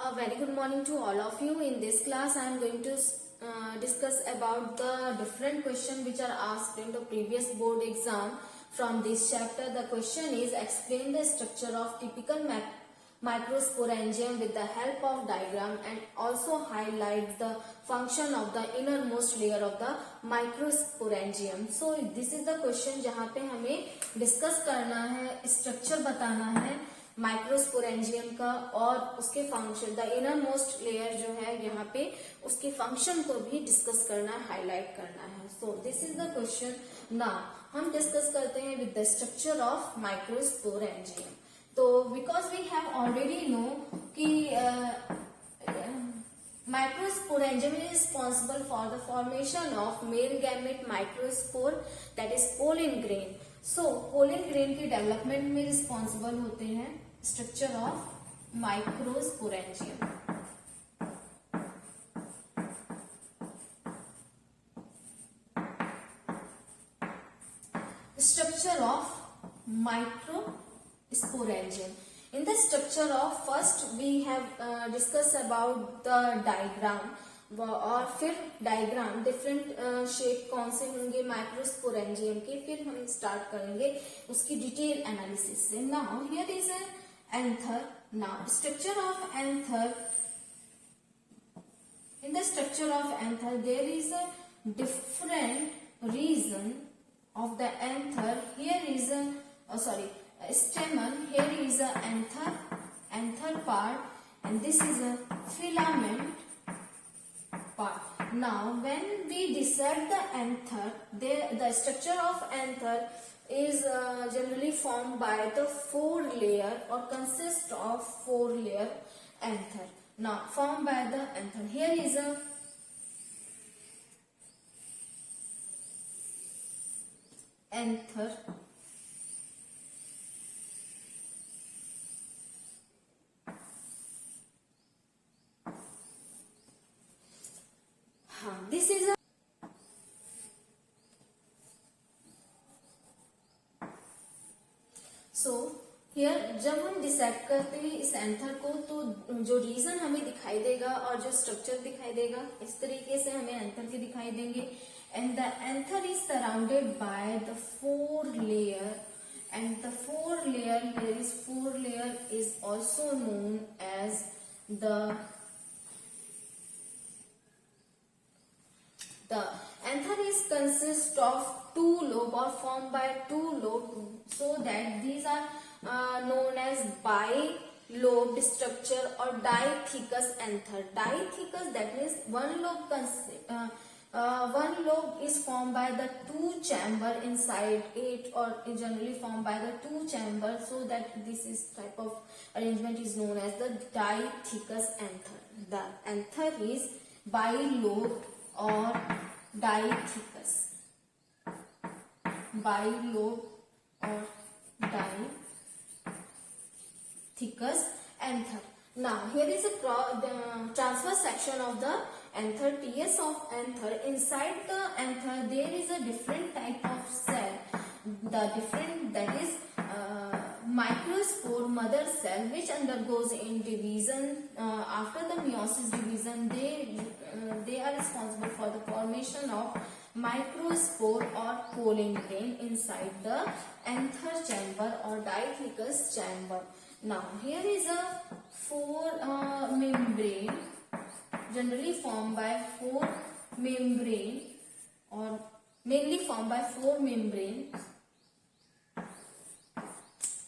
A very good morning to all of you. In this class, I am going to discuss about the different questions which are asked in the previous board exam. From this chapter, the question is explain the structure of typical microsporangium with the help of diagram and also highlight the function of the innermost layer of the microsporangium. So this is the question जहाँ पे हमें discuss करना है, structure बताना है microsporangium का और उसके function, the inner most layer जो है यहाँ पे उसके फंक्शन को भी डिस्कस करना है, हाईलाइट करना है. So this is the question. Now हम डिस्कस करते हैं with the structure of microsporangium. तो because we have already know कि microsporangium is responsible for the formation of male gamete microspore, that is pollen grain. So pollen grain के development में responsible होते हैं structure of microsporangium. Structure of microsporangium. In the structure of first we have discussed about the diagram और फिर diagram different shape कौन से होंगे microsporangium के, फिर हम स्टार्ट करेंगे उसकी डिटेल एनालिसिस से. Now here is anther. Now structure of anther. In the structure of anther there is a different region of the anther. Here is stamen. Here is a anther part, and this is a filament part. Now when we dissect the anther, the structure of anther is generally formed by the four layer or consist of four layer anther. Now formed by the anther, here is a anther. This is a here जब हम decide करते हैं इस anther को, तो जो reason हमें दिखाई देगा और जो स्ट्रक्चर दिखाई देगा इस तरीके से हमें एंथर के दिखाई देंगे. And the anther is surrounded by the four layer, and the four layer is also known as the anther is consist of two lobe or formed by two lobe, so that these are known as bilobed structure or dithecous anther. Dithecous, that means one lobe is formed by the two chamber inside it, or generally formed by the two chamber, so that this is type of arrangement is known as the dithecous anther. The anther is bilobed or dithecous. Bilobed or dithecous anther. Now here is a transverse section of the anther, TS of anther. Inside the anther there is a different type of cell. The different, that is microspore mother cell, which undergoes in division. After the meiosis division, they are responsible for the formation of microspore or pollen grain inside the anther chamber or dithecous chamber. Now here is a four membrane, generally formed by four membrane, or mainly formed by four membrane.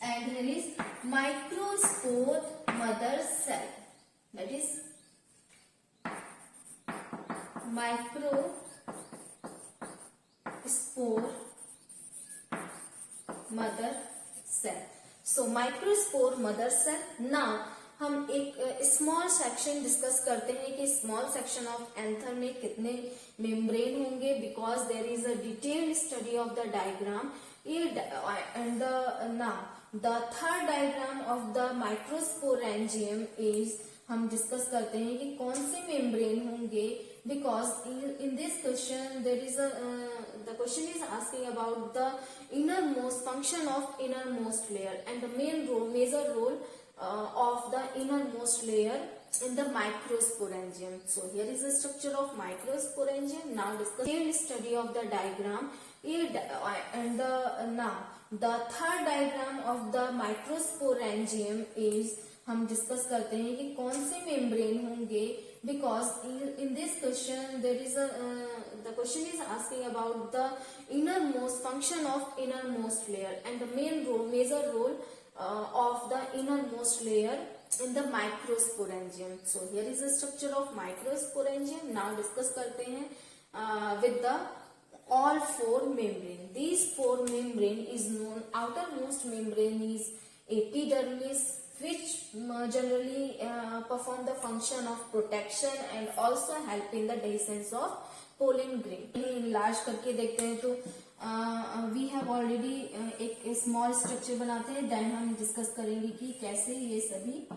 And here is microspore mother cell, that is microspore mother cell. So microspore mother cell. Now हम एक small section discuss करते हैं कि small section of anther में कितने membrane होंगे, because there is a detailed study of the diagram. And now the third diagram of the microsporangium is, हम discuss करते हैं कि कौन से मेम्ब्रेन होंगे, because in this question there is the question is asking about the innermost function of innermost layer, and the major role of the innermost layer in the microsporangium. So here is the structure of microsporangium. Now discuss detailed study of the diagram. Now the third diagram of the microsporangium is, हम discuss करते हैं कि कौन से membrane होंगे, because in this question there is the question is asking about the innermost function of innermost layer and the major role of the innermost layer in the microsporangium. So here is the structure of microsporangium. Now discuss करते हैं with the all four membrane. These four membrane is known. Outermost membrane is epidermis, which generally perform the function of protection and also help in the descent of pollen grain. Large करके देखते हैं तो we have already एक small structure बनाते हैं, then हम discuss करेंगे कि कैसे ये सभी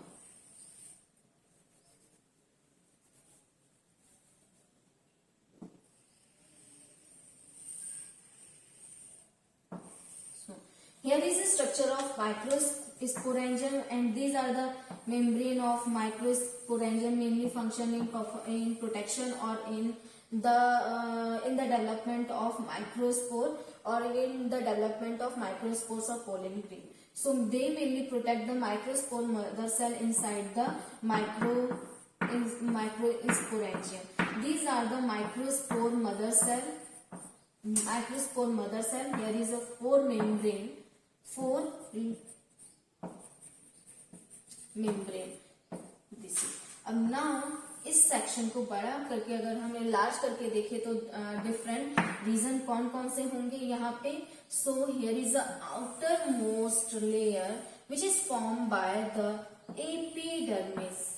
here is the structure of microsporangium and these are the membrane of microsporangium mainly function in protection or in the development of microspore or in the development of microspores of pollen grain. So they mainly protect the microspore mother cell inside the microsporangium. These are the microspore mother cell. Here is a four membrane. This is. अब now इस section को बड़ा करके अगर हमें large करके देखें तो डिफरेंट रीजन कौन कौन से होंगे यहाँ पे. So here is the outer most layer which is form by the epidermis.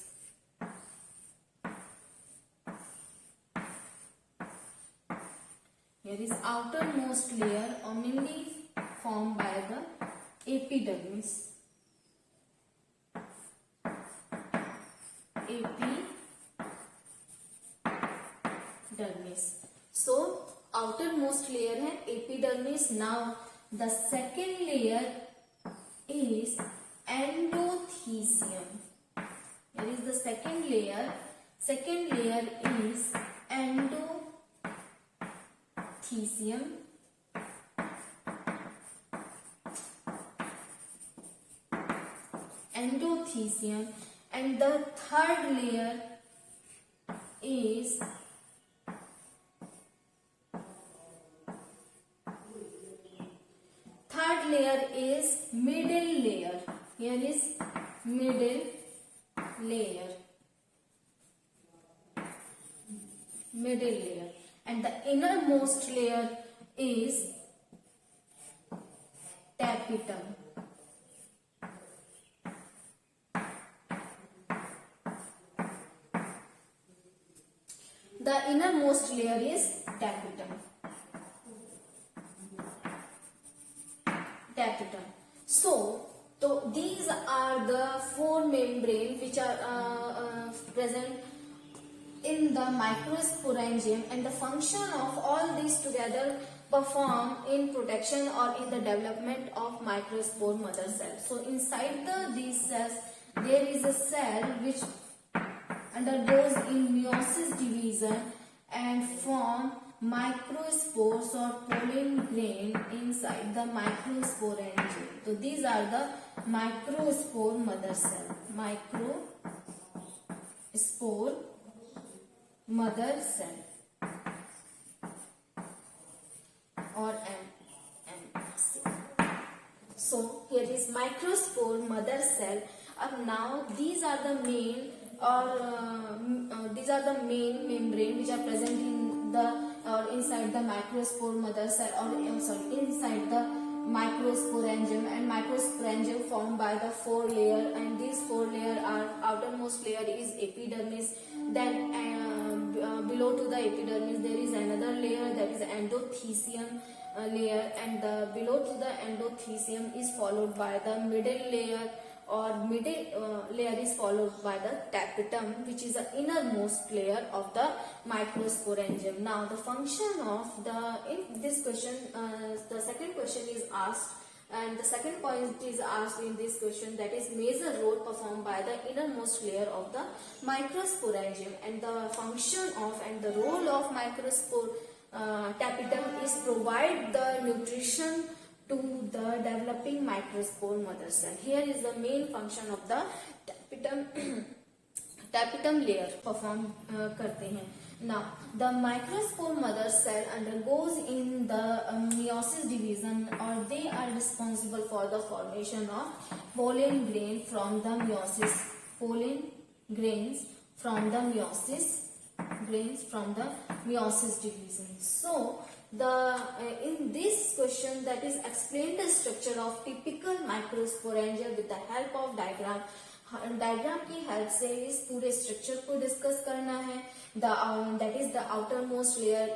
Here is outermost layer or mainly formed by the epidermis. Epidermis. So outermost layer है epidermis. Now the second layer is endothecium. Here is the second layer. Second layer is endothecium. And the third layer is middle layer. Here is middle layer. And the innermost layer is tapetum. The innermost layer is tapetum. So these are the four membranes which are present in the microsporangium, and the function of all these together perform in protection or in the development of microspore mother cell. So inside these cells there is a cell which undergoes in meiosis division and form microspores or pollen grain inside the microsporangium. So these are the microspore mother cell. Microspore mother cell or MMC. So here is microspore mother cell. Now these are the main membrane which are present in the or inside the microspore mother cell or inside the microsporangium, and microsporangium formed by the four layer, and these four layer are outermost layer is epidermis, then below to the epidermis there is another layer that is endothecium layer, and below to the endothecium is followed by the middle layer or middle layer is followed by the tapetum, which is the innermost layer of the microsporangium. Now the function of in this question, the second question is asked And the second point is asked in this question, that is major role performed by the innermost layer of the microsporangium, and the function of and the role of microspore tapetum is provide the nutrition to the developing microspore mother cell. Here is the main function of the tapetum tapetum layer perform करते हैं. Now, the microspore mother cell undergoes in the meiosis division, or they are responsible for the formation of pollen grain from the meiosis. Pollen grains from the meiosis division. So, in this question, that is explain the structure of typical microsporangia with the help of diagram. Diagram की help से इस पूरे structure को discuss करना है. That is the outermost layer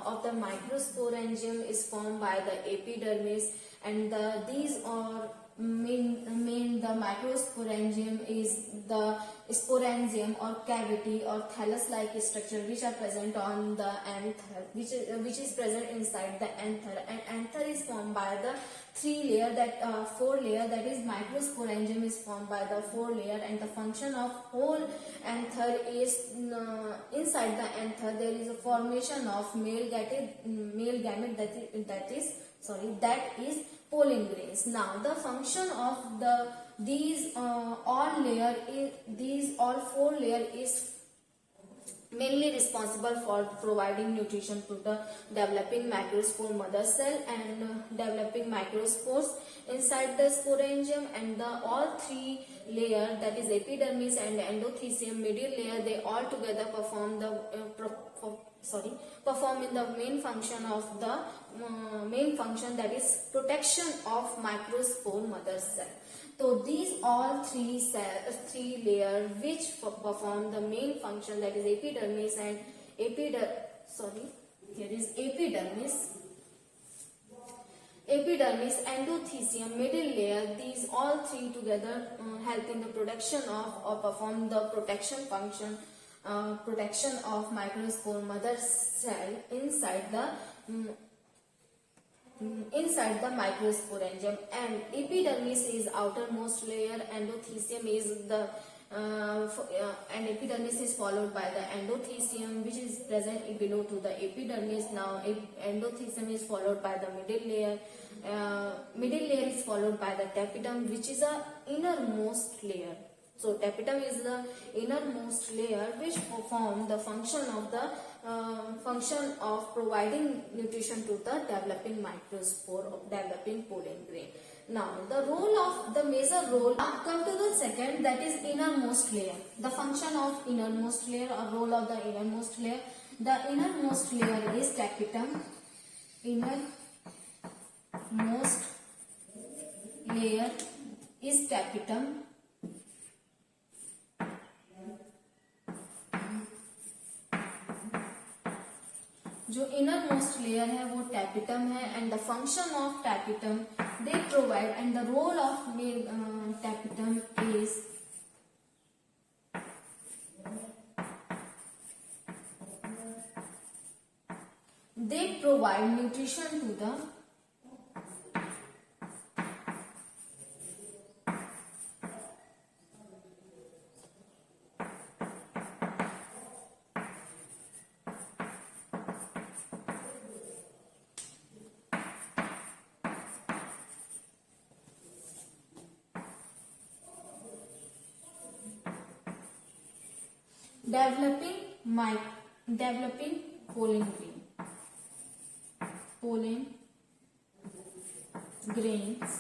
of the microsporangium is formed by the epidermis, and these are main the microsporangium is the sporangium or cavity or thallus-like structure which are present on the anther, which is present inside the anther, and anther is formed by the four layer, that is microsporangium is formed by the four layer, and the function of whole anther is inside the anther there is a formation of male gamete that is pollen grains. Now the function of these all four layer is mainly responsible for providing nutrition to the developing microspore mother cell and developing microspores inside the sporangium, and all three layer, that is epidermis and endothecium middle layer, they all together perform in the main function of that is protection of microspore mother cell. So these all three layer which perform the main function, that is epidermis and epidermis, endothecium, middle layer, these all three together help in the production of or perform the protection function, protection of microspore mother cell inside the microsporangium. And epidermis is outermost layer, endothecium is and epidermis is followed by the endothecium which is present below to the epidermis. Now endothecium is followed by the middle layer. Middle layer is followed by the tapetum, which is a innermost layer. So tapetum is the innermost layer which perform the function of providing nutrition to the developing microspore of developing pollen grain. Now the major role, come to the second, that is innermost layer. The function of innermost layer or role of the innermost layer. The innermost layer is tapetum. Innermost layer is tapetum. जो innermost layer है वो tapetum है, and the function of tapetum they provide, and the role of tapetum is they provide nutrition to the developing pollen grains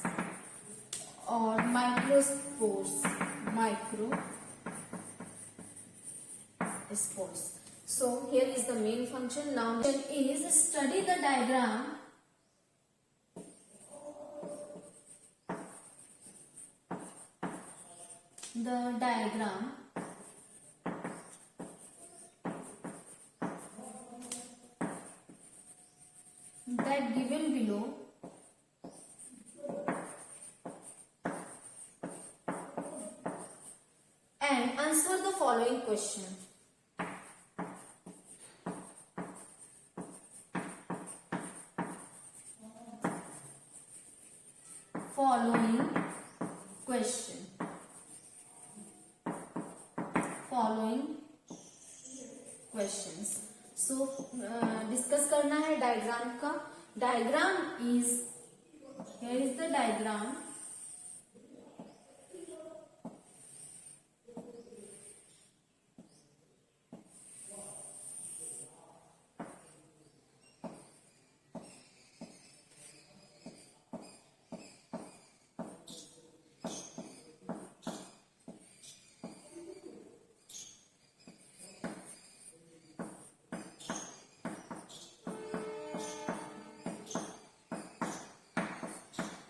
or microspores. So here is the main function. Now is study the diagram that given below and answer the following question. following questions. So discuss करना है diagram का. Diagram is, here is the diagram.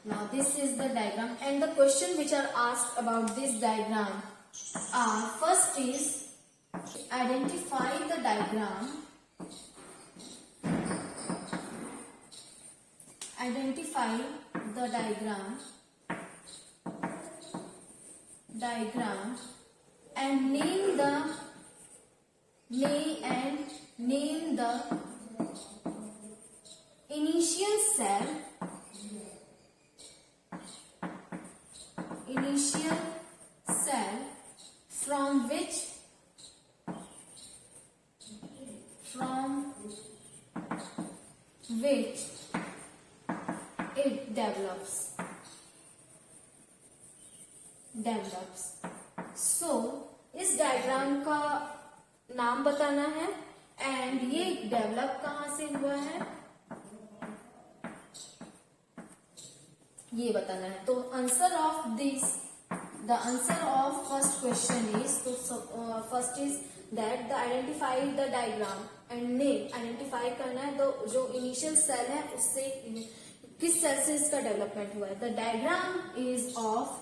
Now this is the diagram, and the question which are asked about this diagram are, first is identify the diagram. Identify the diagram and name the initial cell from which it develops. So इस diagram का नाम बताना है and ये develop कहाँ से हुआ है ये बताना है. तो answer of this, the answer of first question is, तो first is that the identify the diagram and name. Identify करना है तो जो इनिशियल सेल है उससे किस सेल से इसका डेवलपमेंट हुआ है. The diagram is of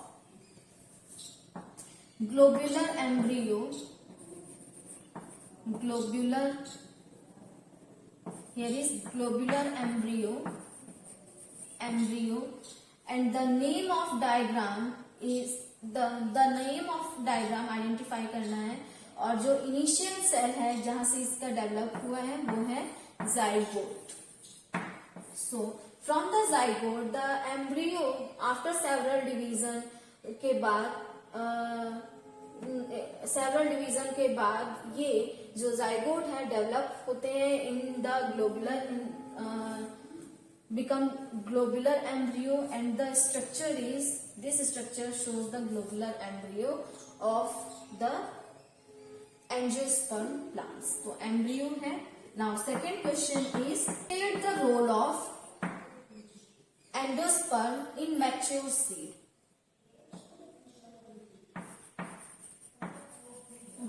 globular embryo, here is globular embryo, and the name of diagram is the name of diagram identify करना है. और जो इनिशियल सेल है जहां से इसका डेवलप हुआ है वो है zygote. So from the zygote the embryo after several division के बाद ये जो जाइगोट है डेवलप होते हैं in the become globular embryo, and the structure is, this structure shows the globular embryo of the angiosperm plants. तो embryo है. Now second question is, state the role of endosperm in mature seed.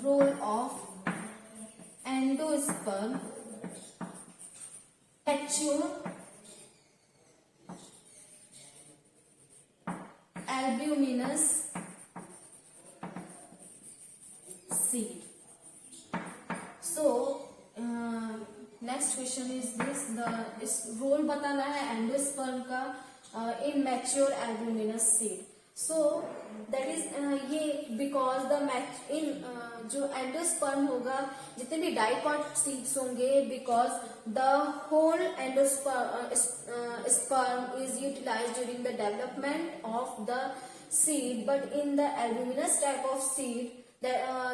Role of endosperm mature albuminous seed. So next question is this, इस role बताना है endosperm का in mature albuminous seed. So that is ये because the जो endosperm होगा, जितने भी dicot seeds होंगे, because the whole endosperm is utilized during the development of the seed, but in the albuminous type of seed,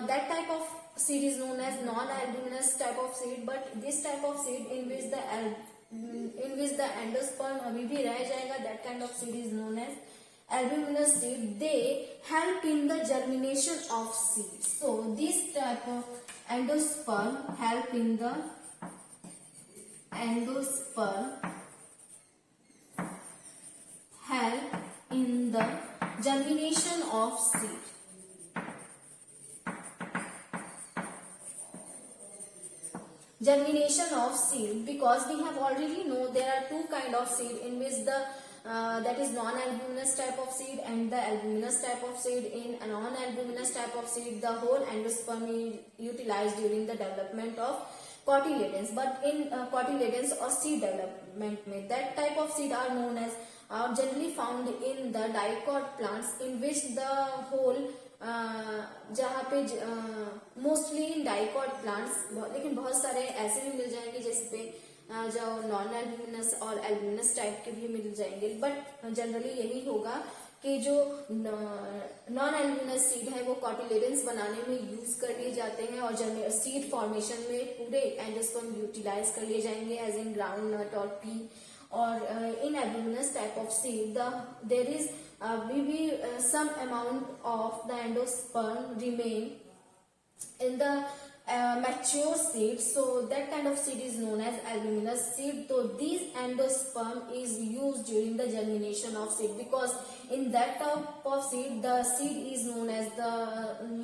that type of seed is known as non-albuminous type of seed. But this type of seed in which the endosperm अभी भी रह जाएगा, that kind of seed is known as albuminous seed. They help in the germination of seeds. So this type of endosperm help in the germination of seed. Germination of seed, because we have already know there are two kind of seed in which the that is non-albuminous type of seed and the albuminous type of seed. In a non-albuminous type of seed, the whole endosperm is utilized during the development of cotyledons. But in cotyledons or seed development में, that type of seed are known as are generally found in the dicot plants, in which the whole जहाँ पे mostly in dicot plants, लेकिन बहुत सारे ऐसे भी मिल जाएंगे जिसपे जो नॉन एल्ब्यूमिनस और एल्ब्यूमिनस टाइप के भी मिल जाएंगे. बट जनरली यही होगा कि जो नॉन एल्ब्यूमिनस सीड है वो कॉटिलेडन्स बनाने में यूज कर लिए जाते हैं और सीड फॉर्मेशन में पूरे एंडोस्पर्म यूटिलाइज कर लिए जाएंगे एज इन ग्राउंड नट और पी. और in albuminous type of seed, there is will be some amount of the endosperm remain in the mature seed, so that kind of seed is known as albuminous seed. So these endosperm is used during the germination of seed, because in that type of seed the seed is known as the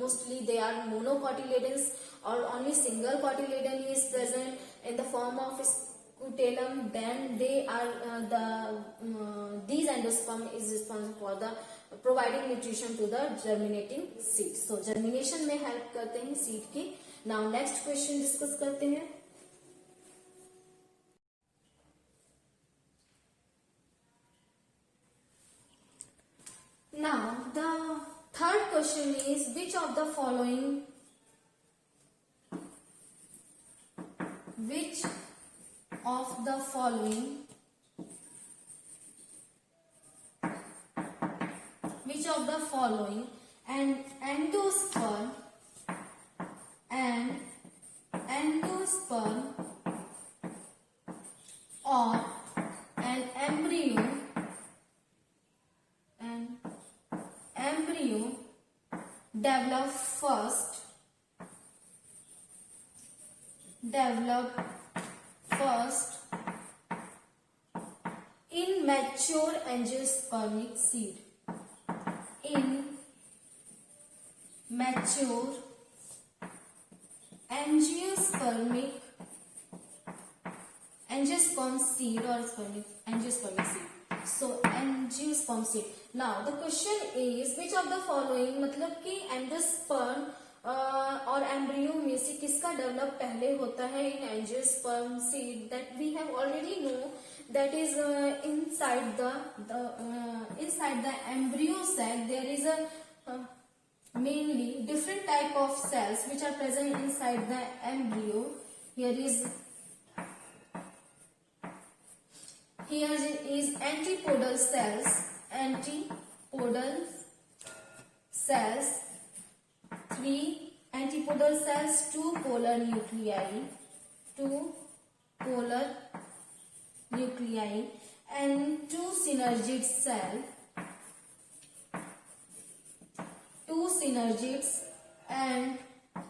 mostly they are monocotyledons, or only single cotyledon is present in the form of scutellum. Then they are these endosperm is responsible for the providing nutrition to the germinating seed. So germination में help करते हैं seed की. Now next question discuss करते हैं. Now the third question is, which of the following and endosperm or an embryo develop first in mature angiospermic seed. In mature angiosperm seed or angiospermic seed. So angiosperm seed. Now the question is, which of the following, मतलब कि endosperm और embryo में से किसका develop पहले होता है in angiosperm seed. That we have already know that is inside the embryo sac there is a mainly different type of cells which are present inside the embryo. Here is antipodal cells, 3 antipodal cells, 2 polar nuclei and 2 synergid and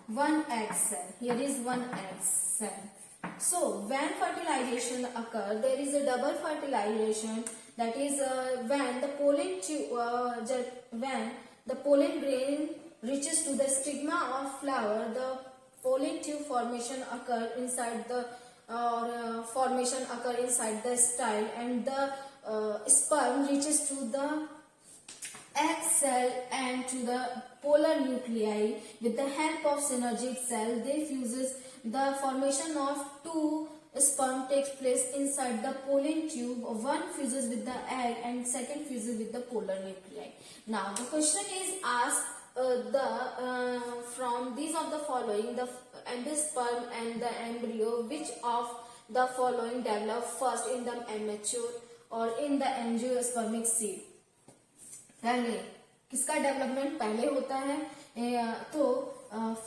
1 egg cell. Here is 1 egg cell. So when fertilization occurs, there is a double fertilization. That is when the pollen grain reaches to the stigma of flower, the pollen tube formation occur inside the style, and the sperm reaches to the egg cell and to the polar nuclei. With the help of synergic cell, they fuses. The formation of 2 sperm takes place inside the pollen tube. One fuses with the egg and second fuses with the polar nuclei. Now the question is asked from these of the following, the endosperm and the embryo, which of the following develop first in the immature or in the angiospermic seed. पहले किसका development पहले होता है? तो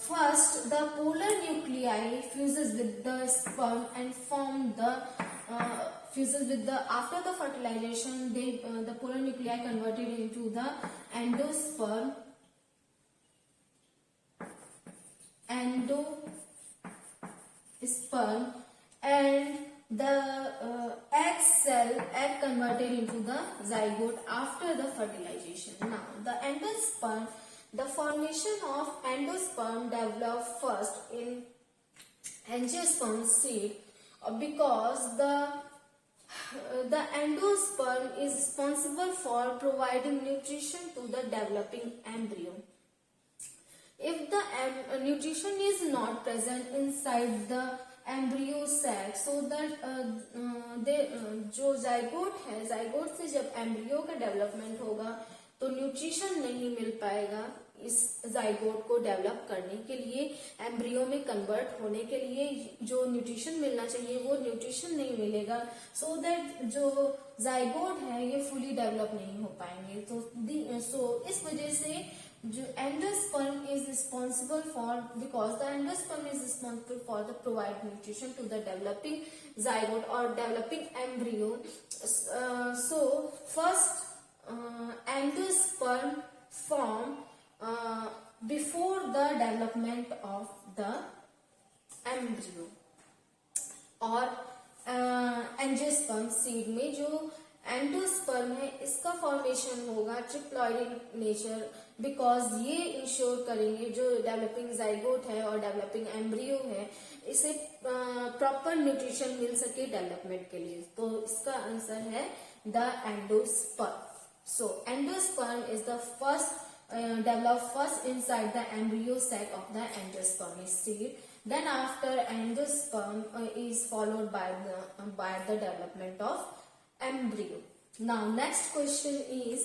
first the polar nuclei fuses with the sperm and form the after the fertilization the polar nuclei converted into the endosperm and the egg converted into the zygote after the fertilization. Now the formation of endosperm develop first in angiosperm seed because the endosperm is responsible for providing nutrition to the developing embryo. If the nutrition is not present inside the embryo sac, so that जो zygote है, zygote से जब embryo का development होगा तो nutrition नहीं मिल पाएगा इस जाइगोट को डेवलप करने के लिए. एम्ब्रियो में कन्वर्ट होने के लिए जो न्यूट्रिशन मिलना चाहिए वो न्यूट्रिशन नहीं मिलेगा. सो दैट जो जाइगोट है ये फुली डेवलप नहीं हो पाएंगे. तो इस वजह से जो endosperm is responsible for because the endosperm is responsible for the provide nutrition to the developing zygote और developing embryo. So first endosperm form before the development of the embryo. और एंजियोस्पर्म सीड में जो endosperm है इसका formation होगा triploid in nature, because ये ensure करेंगे जो डेवलपिंग जाइगोट है और डेवलपिंग एम्ब्रियो है इसे प्रॉपर न्यूट्रिशन मिल सके डेवलपमेंट के लिए. तो इसका आंसर है the endosperm. So endosperm is the first develop first inside the embryo sac of the endospermic seed. Then after endosperm is followed by the development of embryo. Now next question is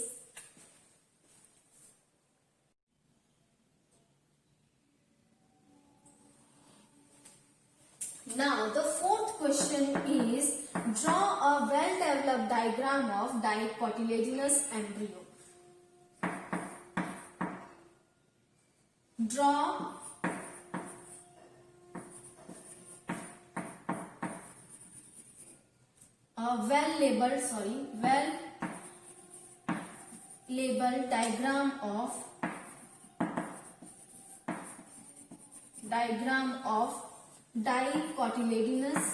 now the fourth question is draw a well developed diagram of dicotyledonous embryo. Draw a well labeled diagram of dicotyledonous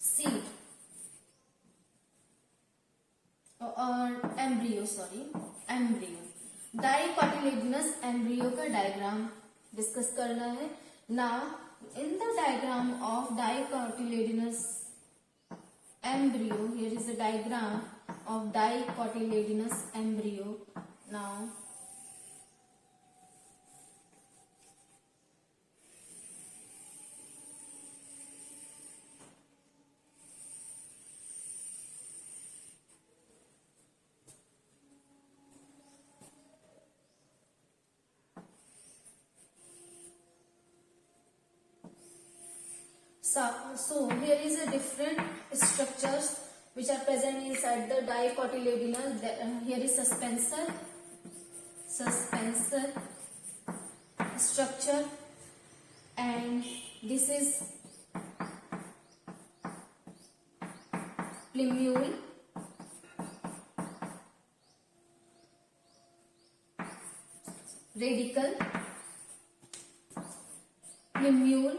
seed और embryo dicotyledonous embryo का diagram discuss करना है. Now in the diagram of dicotyledonous embryo, here is a diagram of dicotyledonous embryo. Now so here is a different structures which are present inside the dicotyledonal. Here is suspensor structure, and this is plumule, radicle, plumule,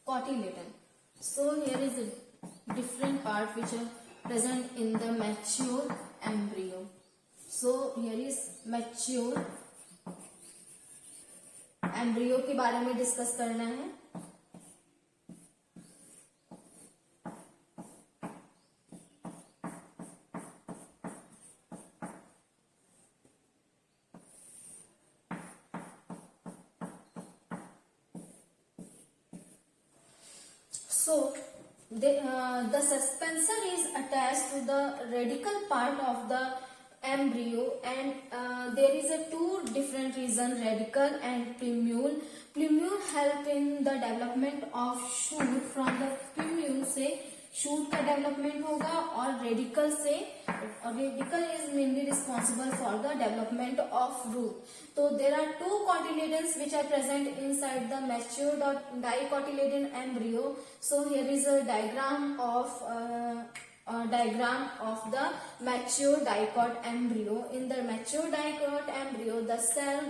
cotyledon. So here is a different part which are present in the mature embryo. So here is mature embryo के बारे में discuss करना है. So the suspensor is attached to the radical part of the embryo, and there is a two different reason, radicle and plumule. Plumule help in the development of shoot. From the plumule से shoot का development होगा, और radicle से radicle is mainly responsible for the development of root. So there are two cotyledons which are present inside the mature dicotyledon embryo. So here is a diagram of the mature dicot embryo. In the mature dicot embryo, the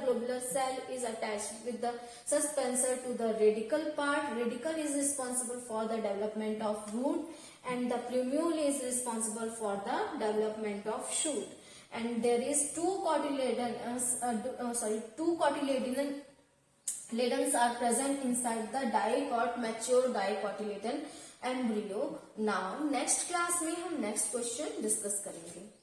globular cell is attached with the suspensor to the radical part. Radicle is responsible for the development of root, and the plumule is responsible for the development of shoot. And there is two cotyledons are present inside the mature dicotyledon embryo. Now next class में हम next question discuss करेंगे.